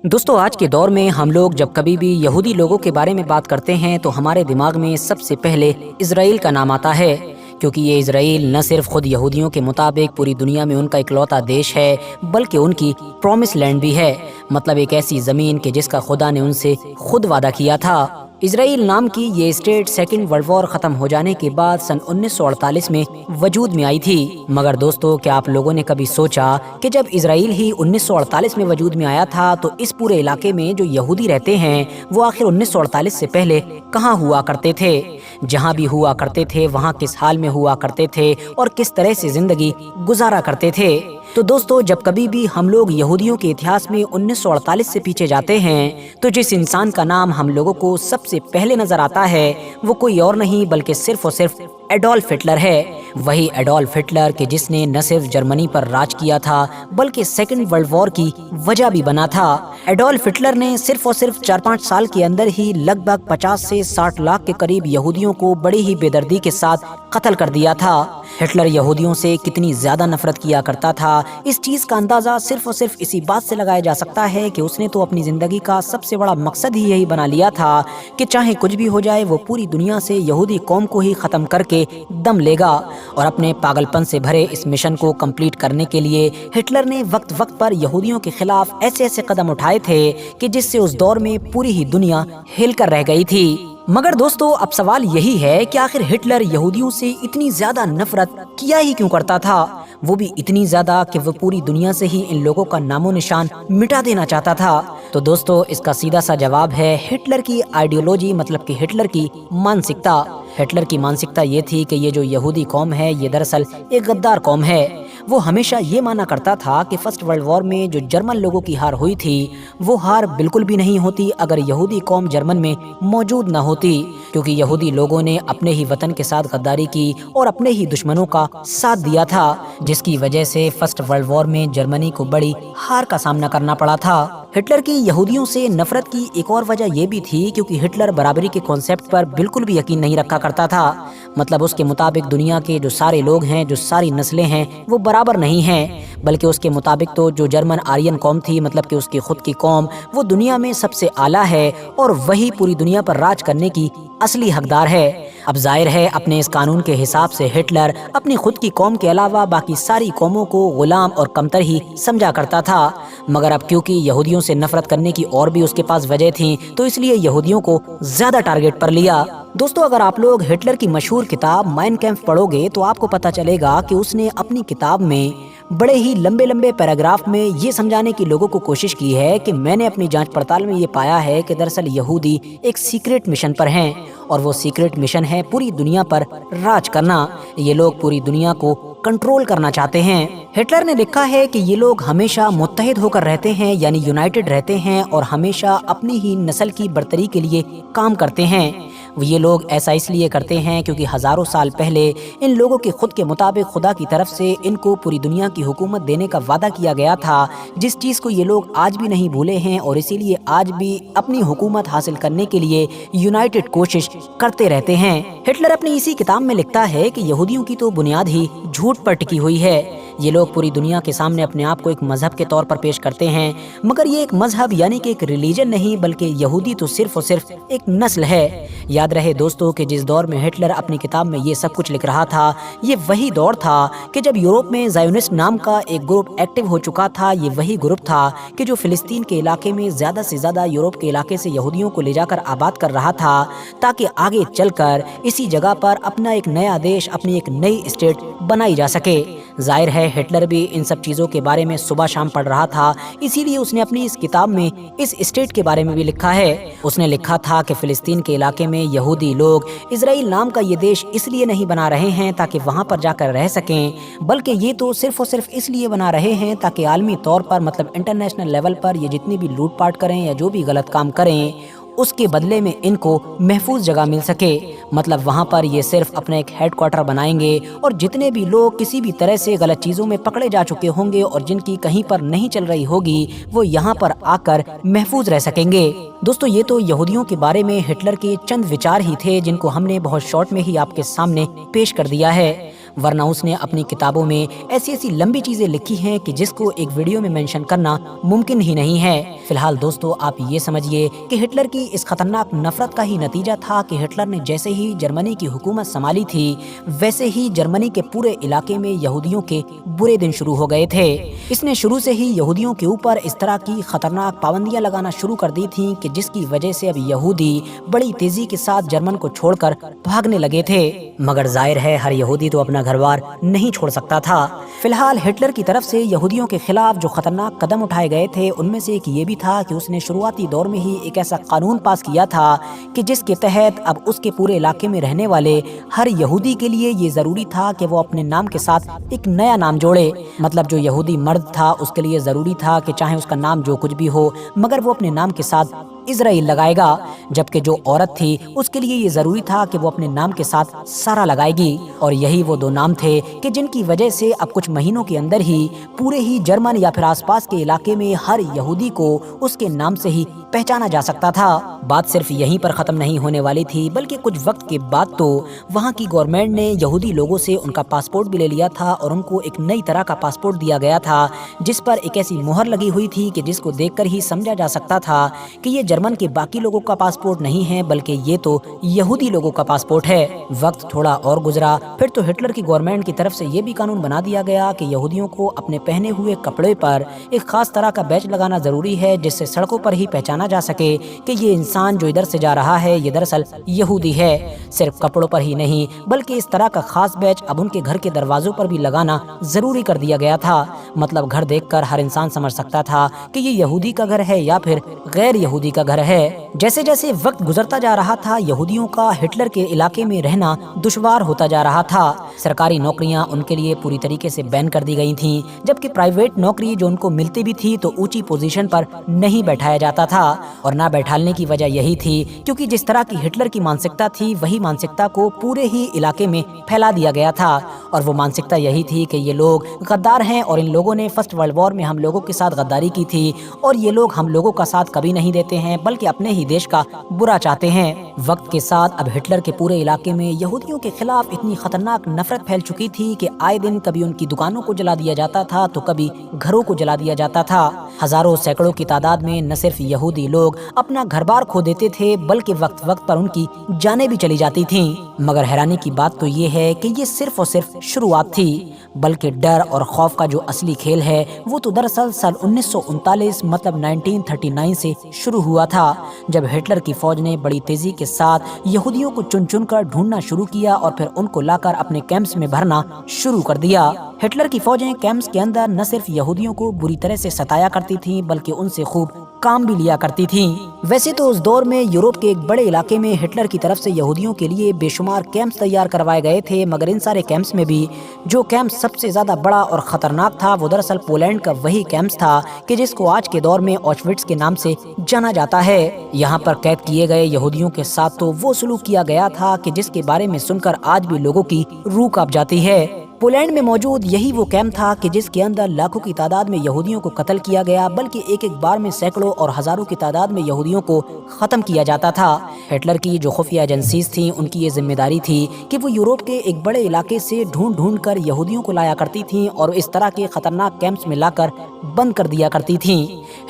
दोस्तों, आज के दौर में हम लोग जब कभी भी यहूदी लोगों के बारे में बात करते हैं तो हमारे दिमाग में सबसे पहले इजराइल का नाम आता है, क्योंकि ये इजराइल न सिर्फ खुद यहूदियों के मुताबिक पूरी दुनिया में उनका इकलौता देश है, बल्कि उनकी प्रॉमिस लैंड भी है। मतलब एक ऐसी ज़मीन कि जिसका खुदा ने उनसे खुद वादा किया था। इजराइल नाम की ये स्टेट सेकेंड वर्ल्ड वॉर ख़त्म हो जाने के बाद सन 1948 में वजूद में आई थी। मगर दोस्तों, क्या आप लोगों ने कभी सोचा कि जब इजराइल ही 1948 में वजूद में आया था तो इस पूरे इलाके में जो यहूदी रहते हैं वो आखिर 1948 से पहले कहाँ हुआ करते थे? जहाँ भी हुआ करते थे वहाँ किस हाल में हुआ करते थे और किस तरह से जिंदगी गुजारा करते थे? तो दोस्तों, जब कभी भी हम लोग यहूदियों के इतिहास में 1948 से पीछे जाते हैं तो जिस इंसान का नाम हम लोगों को सबसे पहले नजर आता है वो कोई और नहीं बल्कि सिर्फ और सिर्फ एडोल्फ हिटलर है। वही एडोल्फ हिटलर कि जिसने न सिर्फ जर्मनी पर राज किया था बल्कि सेकेंड वर्ल्ड वॉर की वजह भी बना था। एडोल्फ हिटलर ने सिर्फ और सिर्फ 4-5 साल के अंदर ही लगभग 50 से 60 लाख के करीब यहूदियों को बड़ी ही बेदर्दी के साथ कत्ल कर दिया था। हिटलर यहूदियों से कितनी ज्यादा नफरत किया करता था, इस चीज का अंदाजा सिर्फ और सिर्फ इसी बात से लगाया जा सकता है कि उसने तो अपनी जिंदगी का सबसे बड़ा मकसद ही यही बना लिया था कि चाहे कुछ भी हो जाए वो पूरी दुनिया से यहूदी कौम को ही खत्म करके दम लेगा। और अपने पागलपन से भरे इस मिशन को कंप्लीट करने के लिए हिटलर ने वक्त वक्त पर यहूदियों के खिलाफ ऐसे ऐसे कदम उठाए थे कि जिससे उस दौर में पूरी ही दुनिया हिलकर रह गई थी। मगर दोस्तों, अब सवाल यही है कि आखिर हिटलर यहूदियों से इतनी ज्यादा नफरत किया ही क्यों करता था? वो भी इतनी ज्यादा कि वो पूरी दुनिया से ही इन लोगों का नामो निशान मिटा देना चाहता था। तो दोस्तों, इसका सीधा सा जवाब है हिटलर की आइडियोलॉजी, मतलब कि हिटलर की मानसिकता। हिटलर की मानसिकता ये थी कि ये जो यहूदी कौम है ये दरअसल एक गद्दार कौम है। वो हमेशा ये माना करता था कि फर्स्ट वर्ल्ड वॉर में जो जर्मन लोगों की हार हुई थी वो हार बिल्कुल भी नहीं होती अगर यहूदी कौम जर्मन में मौजूद न होती, क्योंकि यहूदी लोगों ने अपने ही वतन के साथ गद्दारी की और अपने ही दुश्मनों का साथ दिया था, जिसकी वजह से फर्स्ट वर्ल्ड वॉर में जर्मनी को बड़ी हार का सामना करना पड़ा था। हिटलर की यहूदियों से नफरत की एक और वजह यह भी थी क्योंकि हिटलर बराबरी के कॉन्सेप्ट पर बिल्कुल भी यकीन नहीं रखा करता था। मतलब उसके मुताबिक दुनिया के जो सारे लोग हैं, जो सारी नस्लें हैं, वो बराबर नहीं हैं, बल्कि उसके मुताबिक तो जो जर्मन आर्यन कौम थी, मतलब कि उसकी खुद की कौम, वो दुनिया में सबसे आला है और वही पूरी दुनिया पर राज करने की असली हकदार है। अब जाहिर है अपने इस कानून के हिसाब से हिटलर अपनी खुद की कौम के अलावा बाकी सारी कौमों को गुलाम और कमतर ही समझा करता था। मगर अब क्योंकि यहूदियों से नफरत करने की और भी उसके पास वजह थी तो इसलिए यहूदियों को ज्यादा टारगेट पर लिया। दोस्तों, अगर आप लोग हिटलर की मशहूर किताब माइन कैम्फ पढ़ोगे तो आपको पता चलेगा कि उसने अपनी किताब में बड़े ही लंबे लंबे पैराग्राफ में ये समझाने की लोगों को कोशिश की है कि मैंने अपनी जांच पड़ताल में ये पाया है कि दरअसल यहूदी एक सीक्रेट मिशन पर हैं और वो सीक्रेट मिशन है पूरी दुनिया पर राज करना। ये लोग पूरी दुनिया को कंट्रोल करना चाहते हैं। हिटलर ने लिखा है कि ये लोग हमेशा मुत्तहिद होकर रहते हैं, यानी यूनाइटेड रहते हैं और हमेशा अपनी ही नस्ल की बर्तरी के लिए काम करते हैं। ये लोग ऐसा इसलिए करते हैं क्योंकि हजारों साल पहले इन लोगों के खुद के मुताबिक खुदा की तरफ से इनको पूरी दुनिया की हुकूमत देने का वादा किया गया था, जिस चीज को ये लोग आज भी नहीं भूले हैं और इसीलिए आज भी अपनी हुकूमत हासिल करने के लिए यूनाइटेड कोशिश करते रहते हैं। हिटलर अपनी इसी किताब में लिखता है कि यहूदियों की तो बुनियाद ही झूठ पर टिकी हुई है। ये लोग पूरी दुनिया के सामने अपने आप को एक मजहब के तौर पर पेश करते हैं, मगर ये एक मजहब यानी कि एक रिलीजन नहीं, बल्कि यहूदी तो सिर्फ और सिर्फ एक नस्ल है। याद रहे दोस्तों कि जिस दौर में हिटलर अपनी किताब में ये सब कुछ लिख रहा था ये वही दौर था कि जब यूरोप में ज़ायोनिस्ट नाम का एक ग्रुप एक्टिव हो चुका था। ये वही ग्रुप था कि जो फिलिस्तीन के इलाके में ज़्यादा से ज़्यादा यूरोप के इलाके से यहूदियों को ले जाकर आबाद कर रहा था ताकि आगे चलकर इसी जगह पर अपना एक नया देश, अपनी एक नई स्टेट बनाई जा सके। जाहिर है हिटलर भी इन सब चीज़ों के बारे में सुबह शाम पढ़ रहा था, इसीलिए उसने अपनी इस किताब में इस स्टेट के बारे में भी लिखा है। उसने लिखा था कि फिलिस्तीन के इलाके में यहूदी लोग इजराइल नाम का ये देश इसलिए नहीं बना रहे हैं ताकि वहाँ पर जाकर रह सकें, बल्कि ये तो सिर्फ और सिर्फ इसलिए बना रहे हैं ताकि आलमी तौर पर, मतलब इंटरनेशनल लेवल पर ये जितनी भी लूटपाट करें या जो भी गलत काम करें उसके बदले में इनको महफूज जगह मिल सके। मतलब वहाँ पर ये सिर्फ अपना एक हेडक्वार्टर बनाएंगे और जितने भी लोग किसी भी तरह से गलत चीज़ों में पकड़े जा चुके होंगे और जिनकी कहीं पर नहीं चल रही होगी वो यहाँ पर आकर महफूज रह सकेंगे। दोस्तों, ये तो यहूदियों के बारे में हिटलर के चंद विचार ही थे जिनको हमने बहुत शॉर्ट में ही आपके सामने पेश कर दिया है। ورنہ उसने अपनी किताबों में ऐसी ऐसी लंबी चीज़ें लिखी हैं कि जिसको एक वीडियो में मेंशन करना मुमकिन ही नहीं है। फिलहाल दोस्तों, आप ये समझिए कि हिटलर की इस खतरनाक नफरत का ही नतीजा था कि हिटलर ने जैसे ही जर्मनी की हुकूमत संभाली थी, वैसे ही जर्मनी के पूरे इलाके में यहूदियों के बुरे दिन शुरू हो गए थे। इसने शुरू से ही यहूदियों के ऊपर इस तरह की खतरनाक पाबंदियां लगाना शुरू कर दी थी कि जिसकी वजह से अब यहूदी बड़ी तेजी के साथ जर्मन को छोड़कर भागने लगे थे। मगर जाहिर है हर यहूदी तो अपना घर-बार नहीं छोड़ सकता था। फिलहाल हिटलर की तरफ से यहूदियों के खिलाफ जो खतरनाक कदम उठाए गए थे, उनमें से एक ये भी था कि उसने शुरुआती दौर में ही एक ऐसा कानून पास किया था कि जिसके तहत अब उसके पूरे इलाके में रहने वाले हर यहूदी के लिए ये जरूरी था कि वो अपने नाम के साथ एक नया नाम जोड़े। मतलब जो यहूदी मर्द था उसके लिए जरूरी था कि चाहे उसका नाम जो कुछ भी हो, मगर वो अपने नाम के साथ इजराइल लगाएगा, जबकि जो औरत थी उसके लिए ये जरूरी था कि वो अपने नाम के साथ सारा लगाएगी। और यही वो दो नाम थे कि जिनकी वजह से अब कुछ महीनों के अंदर ही पूरे ही जर्मन या फिर आसपास के इलाके में हर यहूदी को उसके नाम से ही पहचाना जा सकता था। बात सिर्फ यहीं पर खत्म नहीं होने वाली थी, बल्कि कुछ वक्त के बाद तो वहाँ की गवर्नमेंट ने यहूदी लोगों से उनका पासपोर्ट भी ले लिया था और उनको एक नई तरह का पासपोर्ट दिया गया था, जिस पर एक ऐसी मुहर लगी हुई थी कि जिसको देखकर ही समझा जा सकता था कि ये जर्मन के बाकी लोगों का पासपोर्ट नहीं है, बल्कि ये तो यहूदी लोगों का पासपोर्ट है। वक्त थोड़ा और गुजरा, फिर तो हिटलर की गवर्नमेंट की तरफ से ये भी कानून बना दिया गया कि यहूदियों को अपने पहने हुए कपड़े पर एक खास तरह का बैच लगाना जरूरी है, जिससे सड़कों पर ही पहचाना जा सके कि ये इंसान जो इधर से जा रहा है ये दरअसल यहूदी है। सिर्फ कपड़ों पर ही नहीं, बल्कि इस तरह का खास बैच अब उनके घर के दरवाजों पर भी लगाना जरूरी कर दिया गया था। मतलब घर देखकर हर इंसान समझ सकता था कि ये यहूदी का घर है या फिर गैर यहूदी का घर है। जैसे जैसे वक्त गुजरता जा रहा था, यहूदियों का हिटलर के इलाके में रहना दुश्वार होता जा रहा था। सरकारी नौकरियां उनके लिए पूरी तरीके से बैन कर दी गई थीं, जबकि प्राइवेट नौकरी जो उनको मिलती भी थी तो ऊंची पोजीशन पर नहीं बैठाया जाता था। और ना बैठाने की वजह यही थी क्योंकि जिस तरह की हिटलर की मानसिकता थी, वही मानसिकता को पूरे ही इलाके में फैला दिया गया था। और वो मानसिकता यही थी कि ये लोग गद्दार हैं और इन लोगों ने फर्स्ट वर्ल्ड वॉर में हम लोगों के साथ गद्दारी की थी और ये लोग हम लोगों का साथ कभी नहीं देते हैं, बल्कि अपने ही देश का बुरा चाहते हैं। वक्त के साथ अब हिटलर के पूरे इलाके में यहूदियों के खिलाफ इतनी खतरनाक नफरत फैल चुकी थी कि आए दिन कभी उनकी दुकानों को जला दिया जाता था तो कभी घरों को जला दिया जाता था। हजारों सैकड़ों की तादाद में न सिर्फ यहूदी लोग अपना घर बार खो देते थे, बल्कि वक्त वक्त पर उनकी जानें भी चली जाती थीं। मगर हैरानी की बात तो ये है कि ये सिर्फ और सिर्फ शुरुआत थी, बल्कि डर और खौफ का जो असली खेल है वो तो दरअसल साल 1939 मतलब 1939 से शुरू हुआ था, जब हिटलर की फौज ने बड़ी तेजी के साथ यहूदियों को चुन चुन कर ढूंढना शुरू किया और फिर उनको लाकर अपने कैंप्स में भरना शुरू कर दिया। हिटलर की फौजें कैंप्स के अंदर न सिर्फ यहूदियों को बुरी तरह से सताया करती थीं, बल्कि उनसे खूब काम भी लिया करती थीं। वैसे तो उस दौर में यूरोप के एक बड़े इलाके में हिटलर की तरफ से यहूदियों के लिए बेशुमार कैंप्स तैयार करवाए गए थे, मगर इन सारे कैंप्स में भी जो कैंप सबसे ज्यादा बड़ा और खतरनाक था वो दरअसल पोलैंड का वही कैंप था कि जिसको आज के दौर में ऑशविट्ज के नाम से जाना जाता है। यहाँ पर कैद किए गए यहूदियों के साथ तो वो सलूक किया गया था कि जिसके बारे में सुनकर आज भी लोगों की रूह कांप जाती है। पोलैंड में मौजूद यही वो कैंप था कि जिसके अंदर लाखों की तादाद में यहूदियों को कत्ल किया गया, बल्कि एक एक बार में सैकड़ों और हजारों की तादाद में यहूदियों को खत्म किया जाता था। हिटलर की जो खुफिया एजेंसीज थी उनकी ये जिम्मेदारी थी कि वो यूरोप के एक बड़े इलाके से ढूंढ ढूंढ कर यहूदियों को लाया करती थी और इस तरह के खतरनाक कैंप्स में लाकर बंद कर दिया करती थी।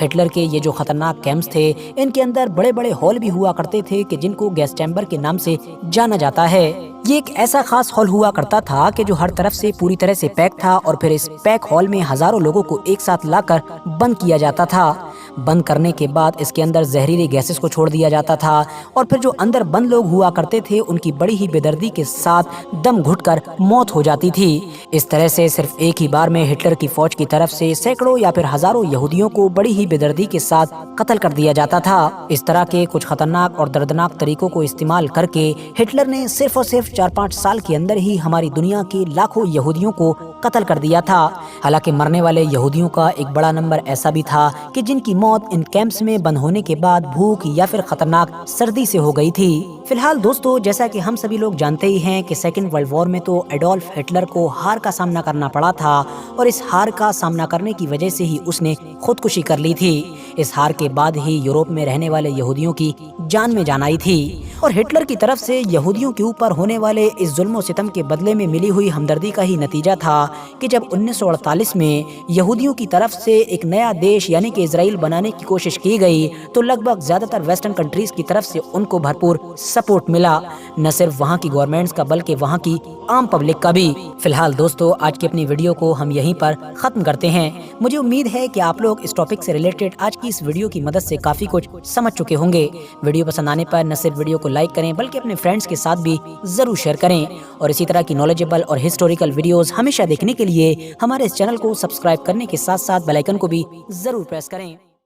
हिटलर के ये जो खतरनाक कैंप्स थे इनके अंदर बड़े बड़े हॉल भी हुआ करते थे कि जिनको गैस चैम्बर के नाम से जाना जाता है। ये एक ऐसा खास हॉल हुआ करता था कि जो हर तरफ से पूरी तरह से पैक था और फिर इस पैक हॉल में हजारों लोगों को एक साथ लाकर बंद किया जाता था। बंद करने के बाद इसके अंदर जहरीली गैसेस को छोड़ दिया जाता था और फिर जो अंदर बंद लोग हुआ करते थे उनकी बड़ी ही बेदर्दी के साथ दम घुटकर मौत हो जाती थी। इस तरह से सिर्फ एक ही बार में हिटलर की फौज की तरफ से सैकड़ों या फिर हजारों यहूदियों को बड़ी ही बेदर्दी के साथ कत्ल कर दिया जाता था। इस तरह के कुछ खतरनाक और दर्दनाक तरीकों को इस्तेमाल करके हिटलर ने सिर्फ और सिर्फ 4-5 साल के अंदर ही हमारी दुनिया के लाखों यहूदियों को कत्ल कर दिया था। हालांकि मरने वाले यहूदियों का एक बड़ा नंबर ऐसा भी था कि जिनकी मौत इन कैंप्स में बंद होने के बाद भूख या फिर खतरनाक सर्दी से हो गई थी। फिलहाल दोस्तों, जैसा कि हम सभी लोग जानते ही हैं कि सेकेंड वर्ल्ड वॉर में तो एडोल्फ हिटलर को हार का सामना करना पड़ा था और इस हार का सामना करने की वजह से ही उसने खुदकुशी कर ली थी। इस हार के बाद ही यूरोप में रहने वाले यहूदियों की जान में जान आई थी और हिटलर की तरफ से यहूदियों के ऊपर होने वाले इस जुल्म और सितम के बदले में मिली हुई हमदर्दी का ही नतीजा था कि जब 1948 में यहूदियों की तरफ से एक नया देश यानी कि इजराइल बनाने की कोशिश की गई तो लगभग ज्यादातर वेस्टर्न कंट्रीज की तरफ से उनको भरपूर सपोर्ट मिला, न सिर्फ वहाँ की गवर्नमेंट्स का बल्कि वहाँ की आम पब्लिक का भी। फिलहाल दोस्तों, आज की अपनी वीडियो को हम यहीं पर खत्म करते हैं। मुझे उम्मीद है कि आप लोग इस टॉपिक से रिलेटेड आज की इस वीडियो की मदद से काफी कुछ समझ चुके होंगे। वीडियो पसंद आने पर न सिर्फ वीडियो को लाइक करें बल्कि अपने फ्रेंड्स के साथ भी जरूर शेयर करें और इसी तरह की नॉलेजेबल और हिस्टोरिकल वीडियोस हमेशा देखने के लिए हमारे इस चैनल को सब्सक्राइब करने के साथ साथ बेल आइकन को भी जरूर प्रेस करें।